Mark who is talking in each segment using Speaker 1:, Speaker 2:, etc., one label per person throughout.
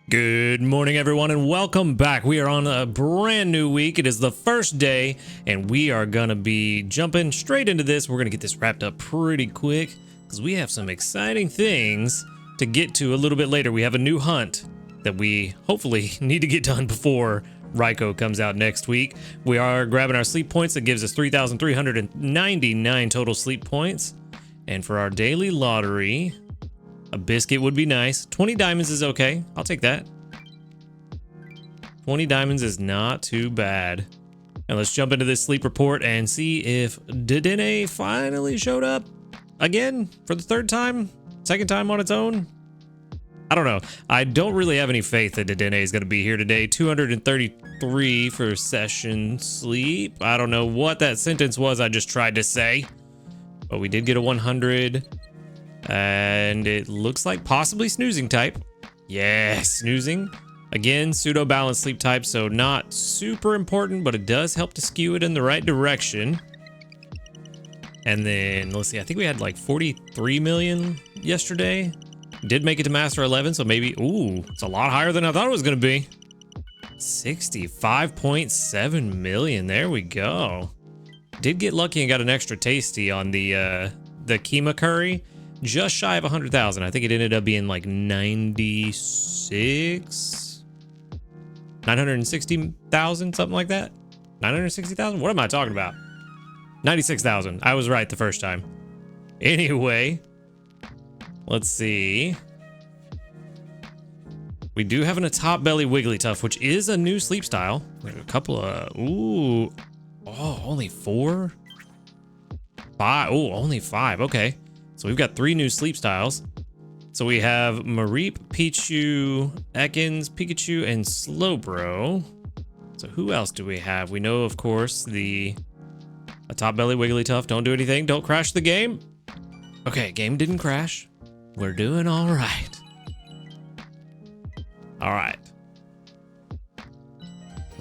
Speaker 1: Good morning, everyone, and welcome back. We are on a brand new week. It is the first day, and we are going to be jumping straight into this. We're going to get this wrapped up pretty quick because we have some exciting things to get to a little bit later. We have a new hunt that we hopefully need to get done before Raikou comes out next week. We are grabbing our sleep points. That gives us 3,399 total sleep points. And for our daily lottery, a biscuit would be nice. 20 diamonds is okay. I'll take that. 20 diamonds is not too bad. And let's jump into this sleep report and see if Dedenne finally showed up again for the third time, second time on its own. I don't know. I don't really have any faith that Dedenne is going to be here today. 233 for session sleep. I don't know what that sentence was I just tried to say, but we did get a 100. And it looks like possibly snoozing type. Yeah, snoozing. Again, pseudo balanced sleep type, so not super important, but it does help to skew it in the right direction. And then, let's see, I think we had like 43 million yesterday. Did make it to Master 11, so maybe, ooh, it's a lot higher than I thought it was going to be. 65.7 million, there we go. Did get lucky and got an extra tasty on the keema curry. Just shy of 100,000. I think it ended up being like 960,000, something like that. 960,000? What am I talking about? 96,000. I was right the first time. Anyway, let's see. We do have a top belly Wigglytuff, which is a new sleep style. We have a couple of, ooh, oh, only 4? 5, oh, only 5, okay. So we've got 3 new sleep styles. So we have Mareep, Pichu, Ekans, Pikachu, and Slowbro. So who else do we have? We know, of course, a top belly Wigglytuff. Don't do anything. Don't crash the game. Okay, game didn't crash. We're doing all right. All right.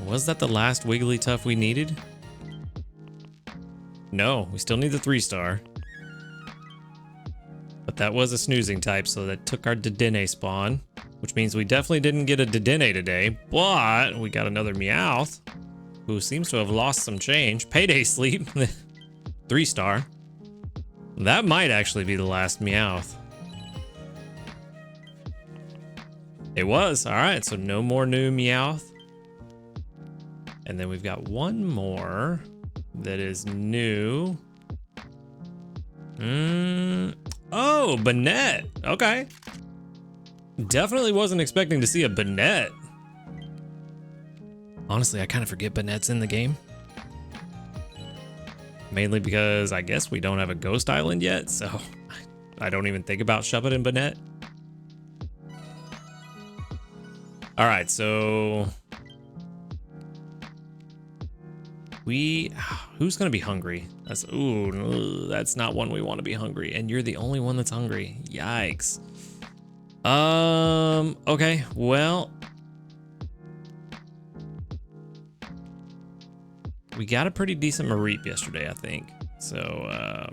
Speaker 1: Was that the last Wigglytuff we needed? No, we still need the 3-star. But that was a snoozing type, so that took our Dedenne spawn, which means we definitely didn't get a Dedenne today, but we got another Meowth, who seems to have lost some change. Payday sleep, 3-star. That might actually be the last Meowth. It was, all right, so no more new Meowth. And then we've got one more that is new. Oh, Banette. Okay. Definitely wasn't expecting to see a Banette. Honestly, I kind of forget Banette's in the game. Mainly because I guess we don't have a Ghost Island yet, so I don't even think about shoving in Banette. All right, so who's gonna be hungry? That's not one we want to be hungry, and you're the only one that's hungry. Yikes. Okay, well, we got a pretty decent Mareep yesterday, I think. So,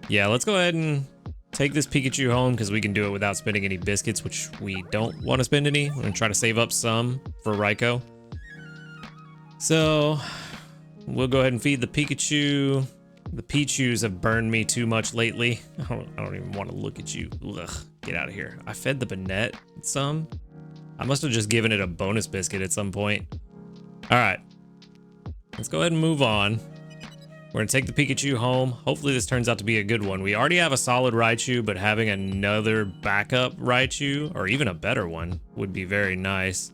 Speaker 1: yeah, let's go ahead and take this Pikachu home because we can do it without spending any biscuits, which we don't want to spend any. We're gonna try to save up some for Raikou. So we'll go ahead and feed the Pikachu. The Pichus have burned me too much lately. I don't even want to look at you. Ugh, get out of here. I fed the Banette some. I must have just given it a bonus biscuit at some point. All right, let's go ahead and move on. We're gonna take the Pikachu home. Hopefully this turns out to be a good one. We already have a solid Raichu, but having another backup Raichu, or even a better one, would be very nice.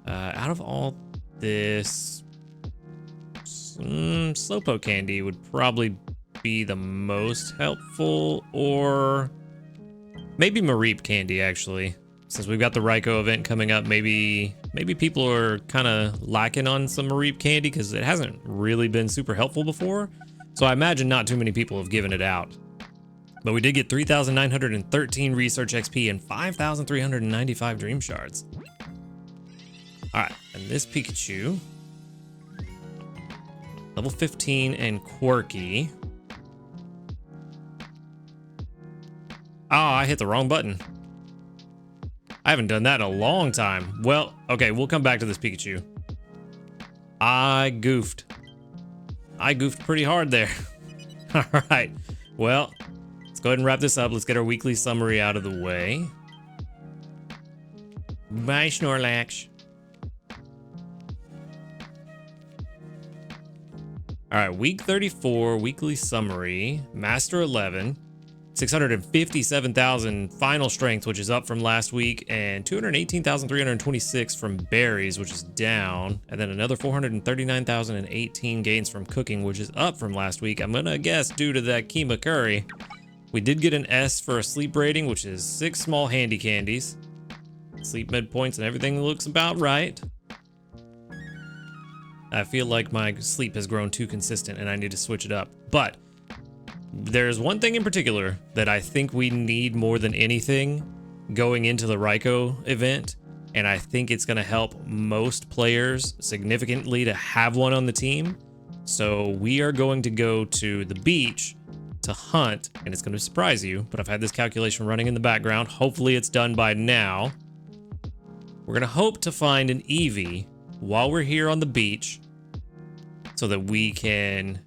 Speaker 1: Out of all this, Slowpoke candy would probably be the most helpful, or maybe Mareep candy, actually. Since we've got the Raikou event coming up, maybe people are kind of lacking on some Mareep candy because it hasn't really been super helpful before. So I imagine not too many people have given it out. But we did get 3,913 research XP and 5,395 dream shards. All right, and this Pikachu, level 15 and quirky. Oh, I hit the wrong button. I haven't done that in a long time. Well, okay, we'll come back to this Pikachu. I goofed. I goofed pretty hard there. All right. Well, let's go ahead and wrap this up. Let's get our weekly summary out of the way. Bye, Snorlax. All right, week 34, weekly summary. Master 11, 657,000 final strength, which is up from last week, and 218,326 from berries, which is down, and then another 439,018 gains from cooking, which is up from last week. I'm gonna guess due to that Kima curry. We did get an S for a sleep rating, which is 6 small handy candies. Sleep med points and everything looks about right. I feel like my sleep has grown too consistent and I need to switch it up. But there's one thing in particular that I think we need more than anything going into the Raikou event, and I think it's going to help most players significantly to have one on the team. So we are going to go to the beach to hunt, and it's going to surprise you, but I've had this calculation running in the background. Hopefully it's done by now. We're going to hope to find an Eevee while we're here on the beach so that we can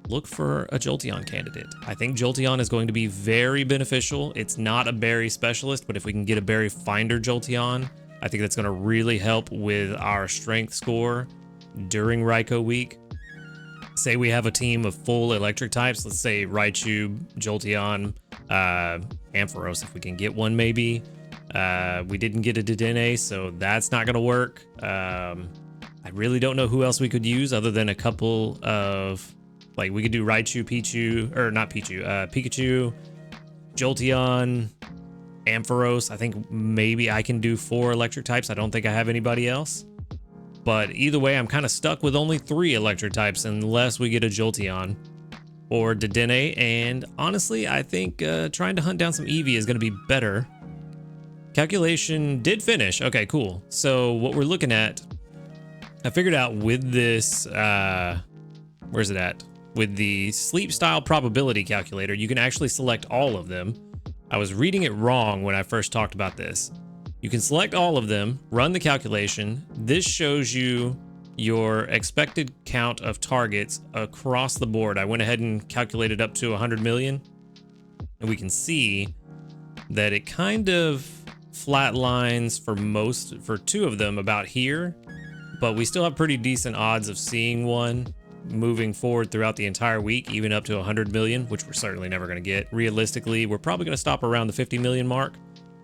Speaker 1: look for a Jolteon candidate. I think Jolteon is going to be very beneficial. It's not a berry specialist, but if we can get a berry finder Jolteon, I think that's going to really help with our strength score during Raikou week. Say we have a team of full electric types. Let's say Raichu, Jolteon, Ampharos, if we can get one maybe. We didn't get a Dedenne, so that's not going to work. I really don't know who else we could use other than a couple of, like, we could do Raichu, Pichu, or not Pichu, Pikachu, Jolteon, Ampharos. I think maybe I can do 4 electric types. I don't think I have anybody else. But either way, I'm kind of stuck with only 3 electric types unless we get a Jolteon or Dedenne. And honestly, I think trying to hunt down some Eevee is going to be better. Calculation did finish. Okay, cool. So what we're looking at, I figured out with this, where's it at? With the sleep style probability calculator, you can actually select all of them. I was reading it wrong when I first talked about this. You can select all of them, run the calculation. This shows you your expected count of targets across the board. I went ahead and calculated up to 100 million, and we can see that it kind of flat lines for 2 of them about here, but we still have pretty decent odds of seeing one moving forward throughout the entire week, even up to 100 million, which we're certainly never going to get. Realistically, we're probably going to stop around the 50 million mark,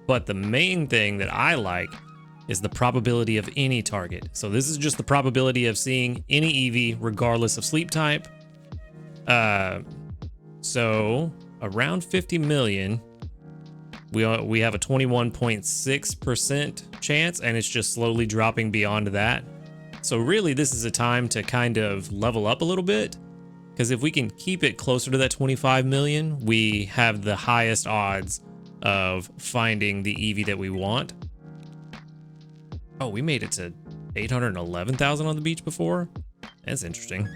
Speaker 1: but the main thing that I like is the probability of any target. So this is just the probability of seeing any Eevee regardless of sleep type. So around 50 million, we have a 21.6% chance, and it's just slowly dropping beyond that. So really, this is a time to kind of level up a little bit, because if we can keep it closer to that 25 million, we have the highest odds of finding the Eevee that we want. Oh, we made it to 811,000 on the beach before? That's interesting.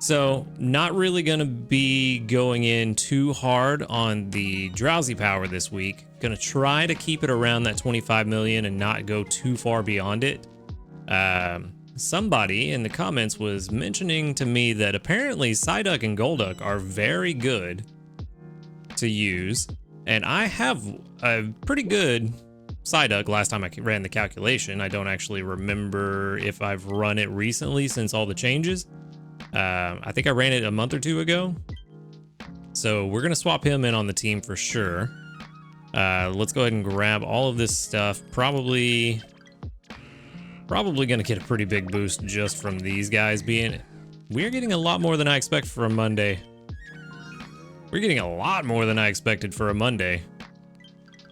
Speaker 1: So, not really going to be going in too hard on the drowsy power this week. Going to try to keep it around that 25 million and not go too far beyond it. Somebody in the comments was mentioning to me that apparently Psyduck and Golduck are very good to use. And I have a pretty good Psyduck last time I ran the calculation. I don't actually remember if I've run it recently since all the changes. I think I ran it a month or 2 ago. So we're going to swap him in on the team for sure. Let's go ahead and grab all of this stuff. Probably going to get a pretty big boost just from these guys being... We're getting a lot more than I expect for a Monday. We're getting a lot more than I expected for a Monday.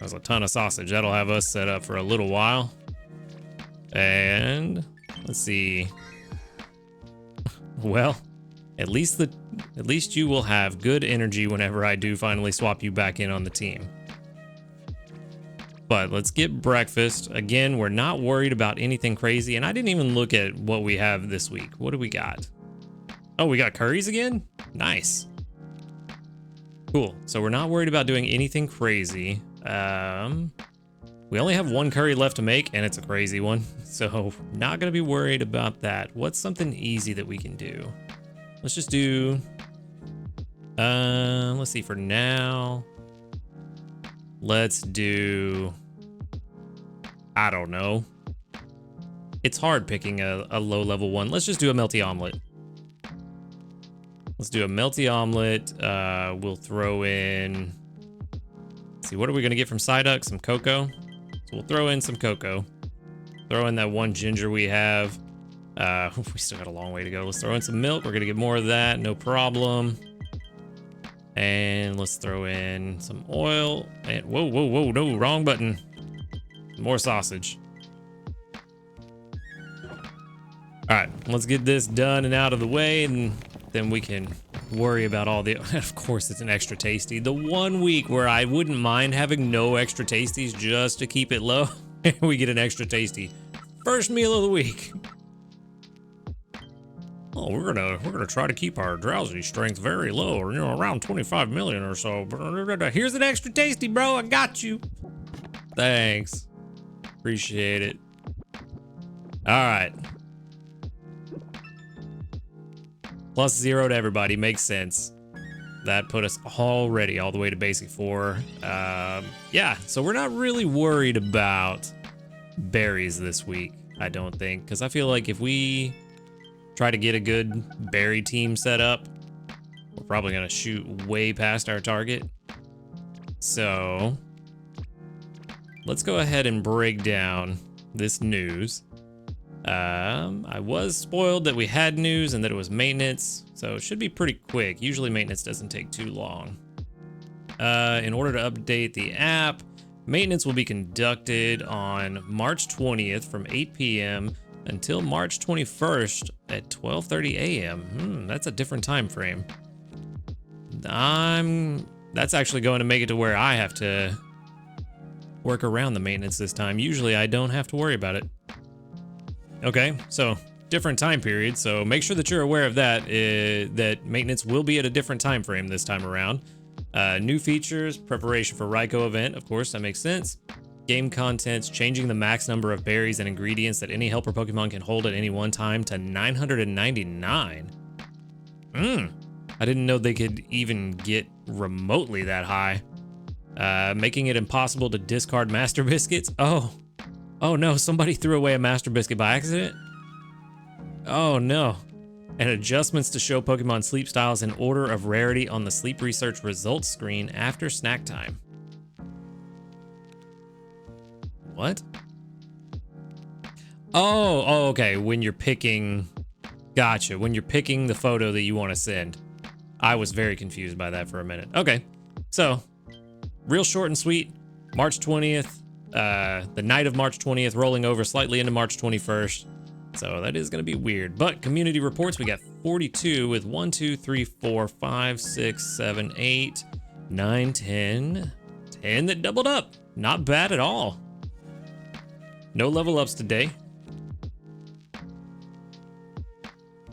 Speaker 1: That's a ton of sausage. That'll have us set up for a little while. And let's see. Well, at least you will have good energy whenever I do finally swap you back in on the team. But let's get breakfast. Again, we're not worried about anything crazy, and I didn't even look at what we have this week. What do we got? Oh, we got curries again? Nice. Cool. So we're not worried about doing anything crazy. We only have one curry left to make, and it's a crazy one. So not gonna be worried about that. What's something easy that we can do? Let's just do, let's see, for now, let's do, I don't know. It's hard picking a low level one. Let's just do a melty omelet. Let's do a melty omelet. We'll throw in, let's see, what are we gonna get from Psyduck? Some cocoa. So we'll throw in some cocoa. Throw in that one ginger we have. We still got a long way to go. Let's throw in some milk. We're gonna get more of that, no problem. And let's throw in some oil. And whoa, whoa, whoa, no, wrong button. More sausage. All right, let's get this done and out of the way, and then we can worry about all the, of course it's an extra tasty. The 1 week where I wouldn't mind having no extra tasties just to keep it low, we get an extra tasty. First meal of the week. Oh, we're gonna try to keep our drowsy strength very low, or around 25 million or so. Here's an extra tasty, bro. I got you. Thanks. Appreciate it. All right. +0 to everybody makes sense. That put us already all the way to basic 4. Yeah, so we're not really worried about berries this week, I don't think, because I feel like if we try to get a good berry team set up, we're probably gonna shoot way past our target. So let's go ahead and break down this news. I was spoiled that we had news and that it was maintenance, so it should be pretty quick. Usually maintenance doesn't take too long. In order to update the app, maintenance will be conducted on March 20th from 8 p.m. until March 21st at 12:30 a.m. That's a different time frame. That's actually going to make it to where I have to work around the maintenance this time. Usually I don't have to worry about it. Okay, so different time period, so make sure that you're aware of that, that maintenance will be at a different time frame this time around. New features, preparation for Raikou event, of course, that makes sense. Game contents, changing the max number of berries and ingredients that any helper Pokemon can hold at any one time to 999. I didn't know they could even get remotely that high. Making it impossible to discard Master Biscuits. Oh no, somebody threw away a Master Biscuit by accident? Oh no. And adjustments to show Pokemon sleep styles in order of rarity on the sleep research results screen after snack time. What? Oh, okay, when you're picking, gotcha, when you're picking the photo that you want to send. I was very confused by that for a minute. Okay, so, real short and sweet, March 20th, the night of March 20th, rolling over slightly into March 21st. So that is going to be weird. But community reports, we got 42 with 1, 2, 3, 4, 5, 6, 7, 8, 9, 10. 10 that doubled up. Not bad at all. No level ups today.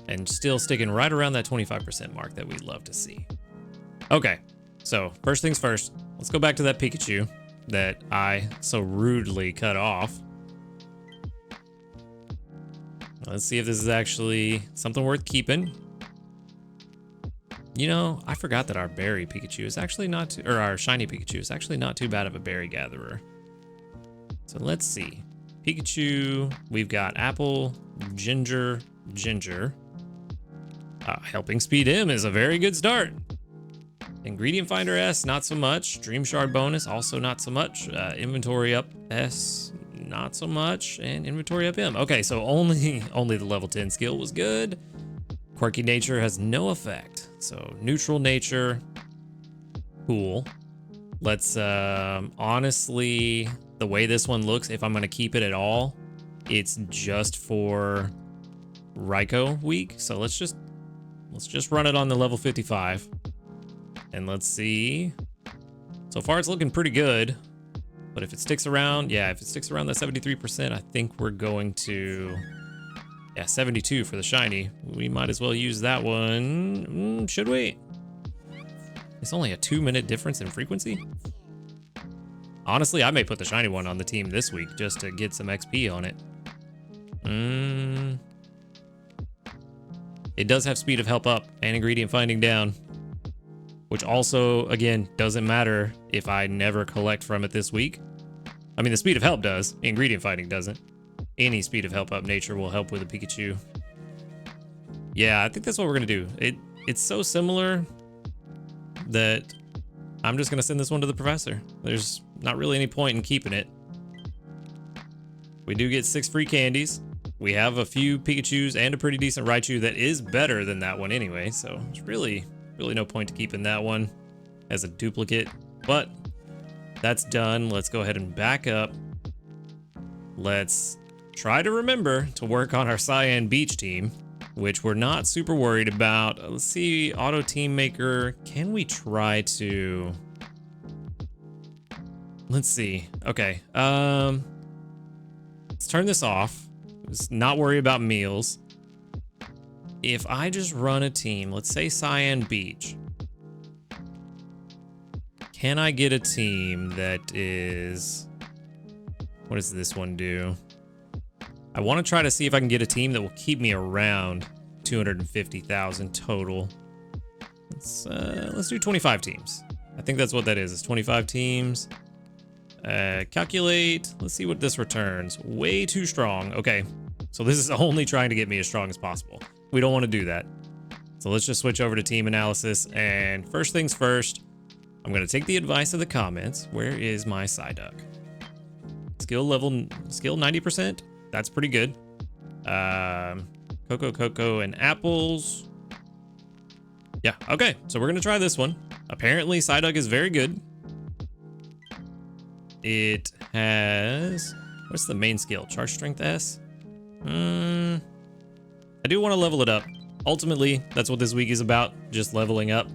Speaker 1: And still sticking right around that 25% mark that we'd love to see. Okay, so first things first, let's go back to that Pikachu that I so rudely cut off. Let's see if this is actually something worth keeping. You know, I forgot that our berry Pikachu is actually not too, or our shiny Pikachu is actually not too bad of a berry gatherer. So let's see. Pikachu, we've got apple, ginger. Helping Speed M is a very good start. Ingredient Finder S, not so much. Dream Shard bonus, also not so much. Inventory up S, not so much. And Inventory up M. Okay, so only the level 10 skill was good. Quirky Nature has no effect. So Neutral Nature, cool. Let's, honestly, the way this one looks, if I'm gonna keep it at all, it's just for Raikou week. So let's just run it on the level 55. And let's see. So far it's looking pretty good. But if it sticks around, yeah, if it sticks around that 73%, I think we're going to, yeah, 72 for the shiny. We might as well use that one. Should we? It's only a 2-minute difference in frequency. Honestly, I may put the shiny one on the team this week just to get some XP on it. It does have speed of help up and ingredient finding down, which also, again, doesn't matter if I never collect from it this week. I mean, the speed of help does. Ingredient finding doesn't. Any speed of help up nature will help with a Pikachu. Yeah, I think that's what we're going to do. It's so similar that I'm just going to send this one to the professor. There's not really any point in keeping it. We do get 6 free candies. We have a few Pikachus and a pretty decent Raikou that is better than that one anyway, so there's really no point to keeping that one as a duplicate. But that's done. Let's go ahead and back up. Let's try to remember to work on our Cyan Beach team, which we're not super worried about. Let's see, auto team maker. Can we try to... Let's see. Okay. Let's turn this off. Let's not worry about meals. If I just run a team, let's say Cyan Beach. Can I get a team that is... What does this one do? I want to try to see if I can get a team that will keep me around 250,000 total. Let's do 25 teams. I think that's what that is. It's 25 teams. Calculate. Let's see what this returns. Way too strong. Okay. So this is only trying to get me as strong as possible. We don't want to do that. So let's just switch over to team analysis. And first things first, I'm going to take the advice of the comments. Where is my Psyduck? Skill 90%. That's pretty good. Cocoa, and apples. Yeah, okay. So we're going to try this one. Apparently, Psyduck is very good. It has... What's the main skill? Charge Strength S? I do want to level it up. Ultimately, that's what this week is about. Just leveling up.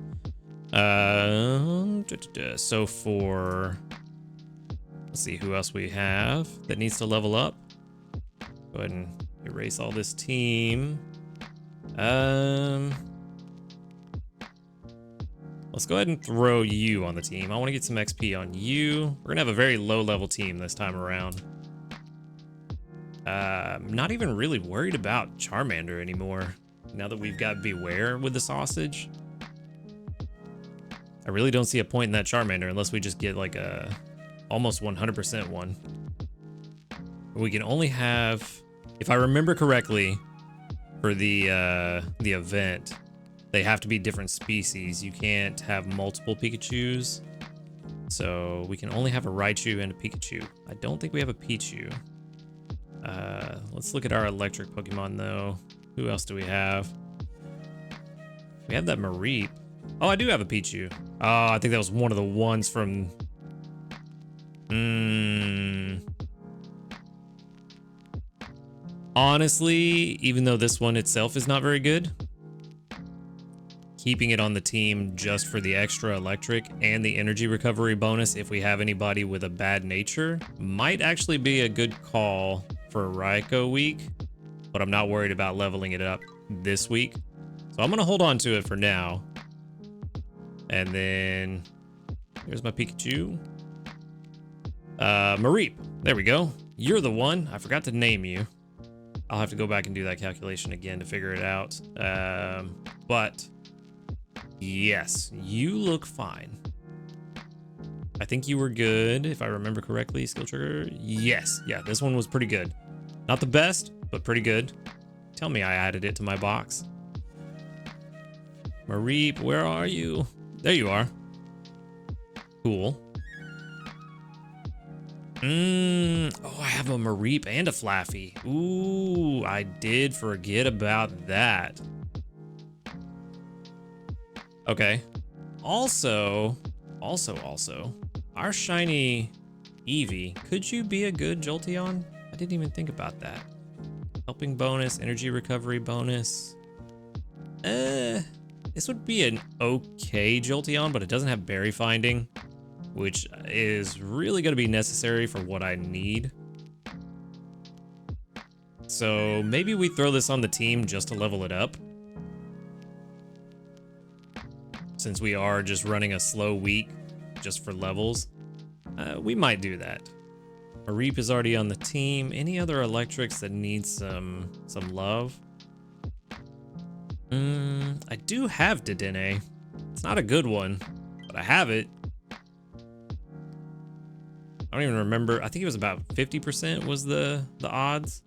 Speaker 1: So for... Let's see who else we have that needs to level up. Go ahead and erase all this team. Let's go ahead and throw you on the team. I want to get some XP on you. We're gonna have a very low level team this time around. Not even really worried about Charmander anymore. Now that we've got Beware with the sausage. I really don't see a point in that Charmander unless we just get like a almost 100% one. We can only have, if I remember correctly, for the event, they have to be different species. You can't have multiple Pikachus. So we can only have a Raichu and a Pikachu. I don't think we have a Pichu. Let's look at our electric Pokemon though. Who else do we have? We have that Mareep. Oh, I do have a Pichu. Oh, I think that was one of the ones from... Honestly, even though this one itself is not very good, keeping it on the team just for the extra electric and the energy recovery bonus if we have anybody with a bad nature might actually be a good call for Raikou week, but I'm not worried about leveling it up this week. So I'm going to hold on to it for now. And then here's my Pikachu. Mareep. There we go. You're the one. I forgot to name you. I'll have to go back and do that calculation again to figure it out. But yes, you look fine. I think you were good, if I remember correctly. Skill trigger. Yes. Yeah, this one was pretty good. Not the best, but pretty good. Tell me I added it to my box. Mareep, where are you? There you are. Cool. Oh, I have a Mareep and a Flaffy. Ooh, I did forget about that. Okay. Also, our shiny Eevee. Could you be a good Jolteon? I didn't even think about that. Helping bonus, energy recovery bonus. This would be an okay Jolteon, but it doesn't have berry finding, which is really going to be necessary for what I need. So maybe we throw this on the team just to level it up, since we are just running a slow week just for levels. We might do that. Reap is already on the team. Any other electrics that need some love? I do have Dedenne. It's not a good one, but I have it. I don't even remember. I think it was about 50% was the odds.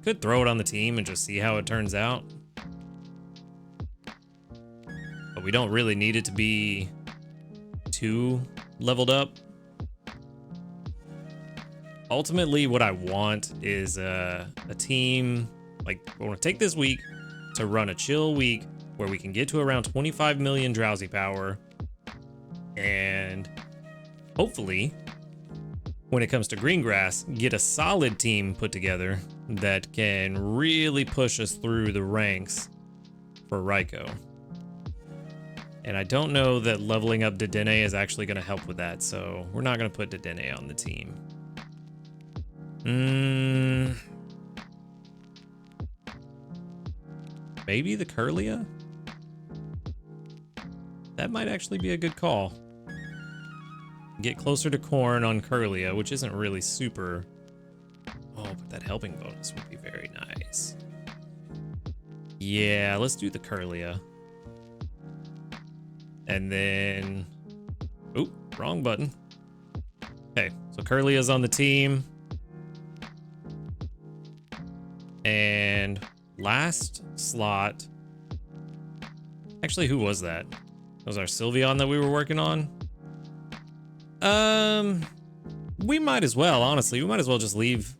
Speaker 1: Could throw it on the team and just see how it turns out. But we don't really need it to be too leveled up. Ultimately, what I want is a team, like, I want to take this week to run a chill week where we can get to around 25 million drowsy power. And hopefully, when it comes to green grass, get a solid team put together that can really push us through the ranks for Raikou. And I don't know that leveling up Dedenne is actually going to help with that, so we're not going to put Dedenne on the team. Maybe the Curlia? That might actually be a good call. Get closer to corn on Curlia, which isn't really super... Oh, but that helping bonus would be very nice. Yeah, let's do the Curlia. And then... Oop, wrong button. Okay, so Curlia's on the team. And last slot... Actually, who was that? Was our Sylveon that we were working on? We might as well, honestly. We might as well just leave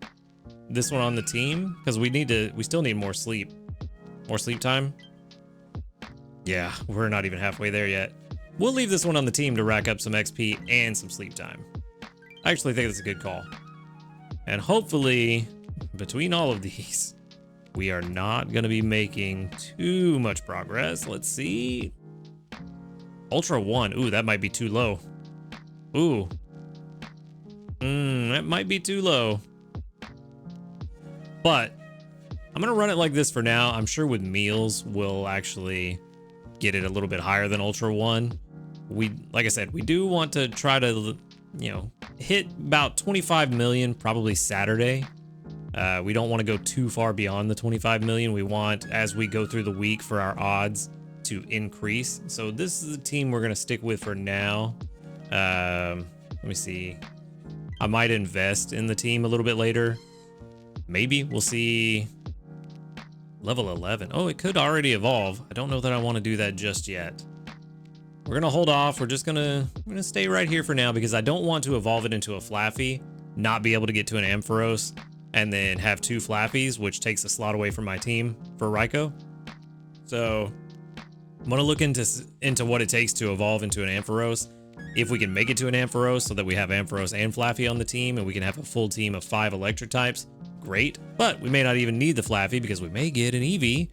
Speaker 1: this one on the team because we still need more sleep. More sleep time. Yeah, we're not even halfway there yet. We'll leave this one on the team to rack up some XP and some sleep time. I actually think it's a good call. And hopefully, between all of these, we are not going to be making too much progress. Let's see. Ultra 1. Ooh, that might be too low. Ooh. That might be too low. But I'm going to run it like this for now. I'm sure with meals, we'll actually get it a little bit higher than Ultra 1. Like I said, we do want to try to, hit about 25 million, probably Saturday. We don't want to go too far beyond the 25 million. We want, as we go through the week, for our odds to increase. So this is the team we're going to stick with for now. Let me see. I might invest in the team a little bit later. Maybe. We'll see. Level 11. Oh, it could already evolve. I don't know that I want to do that just yet. We're going to hold off. We're going to stay right here for now because I don't want to evolve it into a Flaffy, not be able to get to an Ampharos, and then have two Flappies, which takes a slot away from my team for Raikou. So I'm going to look into what it takes to evolve into an Ampharos. If we can make it to an Ampharos so that we have Ampharos and Flaffy on the team and we can have a full team of 5 electric types, great. But we may not even need the Flaffy because we may get an Eevee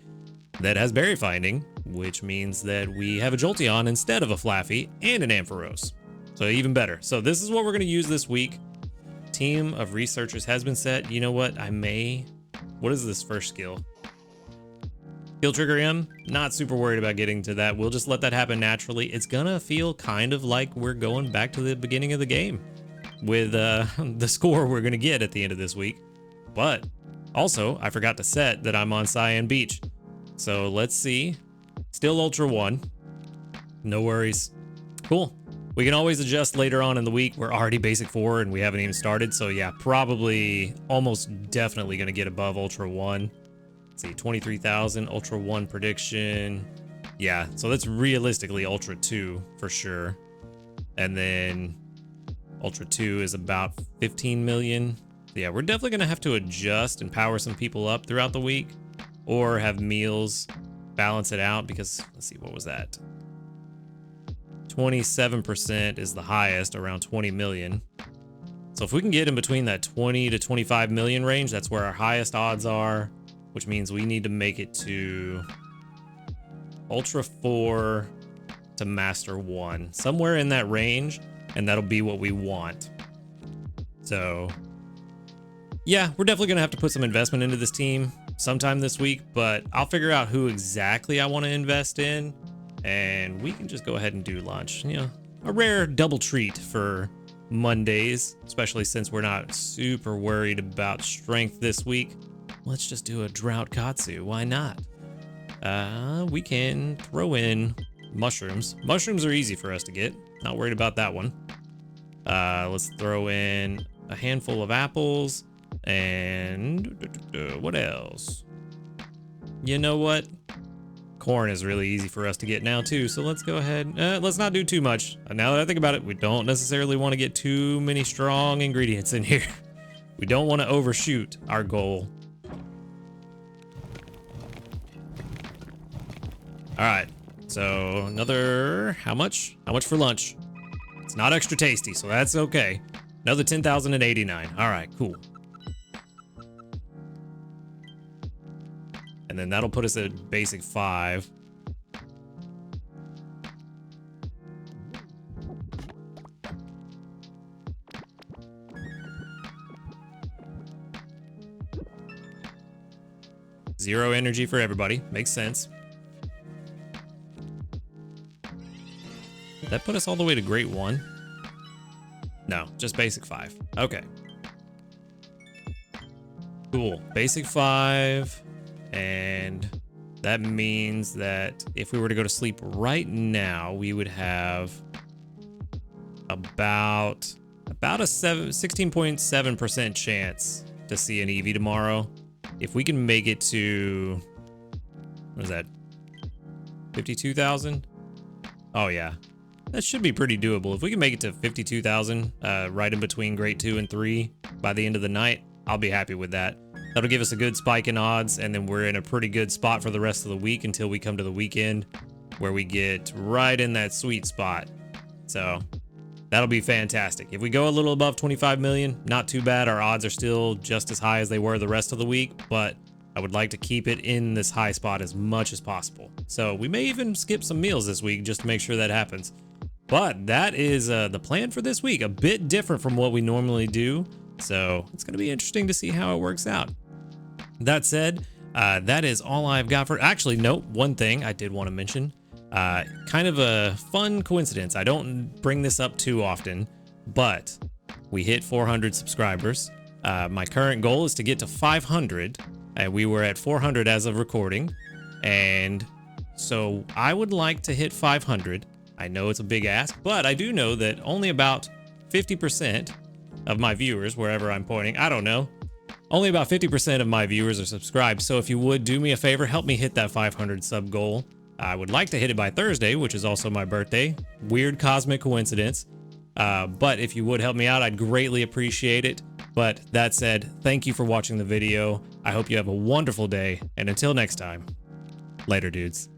Speaker 1: that has berry finding, which means that we have a Jolteon instead of a Flaffy and an Ampharos. So even better. So this is what we're going to use this week. Team of researchers has been set. You know what? What is this first skill? Skill trigger M? Not super worried about getting to that. We'll just let that happen naturally. It's gonna feel kind of like we're going back to the beginning of the game with the score we're gonna get at the end of this week. But also, I forgot to set that I'm on Cyan Beach. So let's see. Still Ultra 1. No worries. Cool. We can always adjust later on in the week. We're already basic 4 and we haven't even started. So yeah, probably almost definitely gonna get above Ultra 1. Let's see, 23,000 Ultra 1 prediction. Yeah, so that's realistically Ultra 2 for sure. And then Ultra 2 is about 15 million. So yeah, we're definitely going to have to adjust and power some people up throughout the week or have meals balance it out because, let's see, what was that? 27% is the highest, around 20 million. So if we can get in between that 20 to 25 million range, that's where our highest odds are. Which means we need to make it to Ultra 4 to Master 1. Somewhere in that range, and that'll be what we want. So, yeah, we're definitely going to have to put some investment into this team sometime this week, but I'll figure out who exactly I want to invest in, and we can just go ahead and do lunch. a rare double treat for Mondays, especially since we're not super worried about strength this week. Let's just do a drought katsu. Why not? We can throw in mushrooms. Mushrooms are easy for us to get. Not worried about that one. Let's throw in a handful of apples and what else? You know what? Corn is really easy for us to get now too, so let's go ahead. Let's not do too much. Now that I think about it, we don't necessarily want to get too many strong ingredients in here. We don't want to overshoot our goal. All right, so another, how much? How much for lunch? It's not extra tasty, so that's okay. Another 10,089. All right, cool. And then that'll put us at basic 5. Zero energy for everybody. Makes sense. That put us all the way to Great 1. No, just basic 5. Okay. Cool. Basic 5. And that means that if we were to go to sleep right now, we would have about a 16.7% chance to see an EV tomorrow. If we can make it to, what is that? 52,000? Oh yeah. That should be pretty doable. If we can make it to 52,000, right in between grade 2 and 3 by the end of the night, I'll be happy with that. That'll give us a good spike in odds, and then we're in a pretty good spot for the rest of the week until we come to the weekend where we get right in that sweet spot. So that'll be fantastic. If we go a little above 25 million, not too bad. Our odds are still just as high as they were the rest of the week, but I would like to keep it in this high spot as much as possible. So we may even skip some meals this week just to make sure that happens. But that is the plan for this week, a bit different from what we normally do. So it's going to be interesting to see how it works out. That said, that is all I've got for, actually, no, one thing I did want to mention, kind of a fun coincidence. I don't bring this up too often, but we hit 400 subscribers. My current goal is to get to 500, and we were at 400 as of recording. And so I would like to hit 500. I know it's a big ask, but I do know that only about 50% of my viewers, wherever I'm pointing, I don't know, only about 50% of my viewers are subscribed. So if you would do me a favor, help me hit that 500 sub goal. I would like to hit it by Thursday, which is also my birthday. Weird cosmic coincidence. But if you would help me out, I'd greatly appreciate it. But that said, thank you for watching the video. I hope you have a wonderful day. And until next time, later, dudes.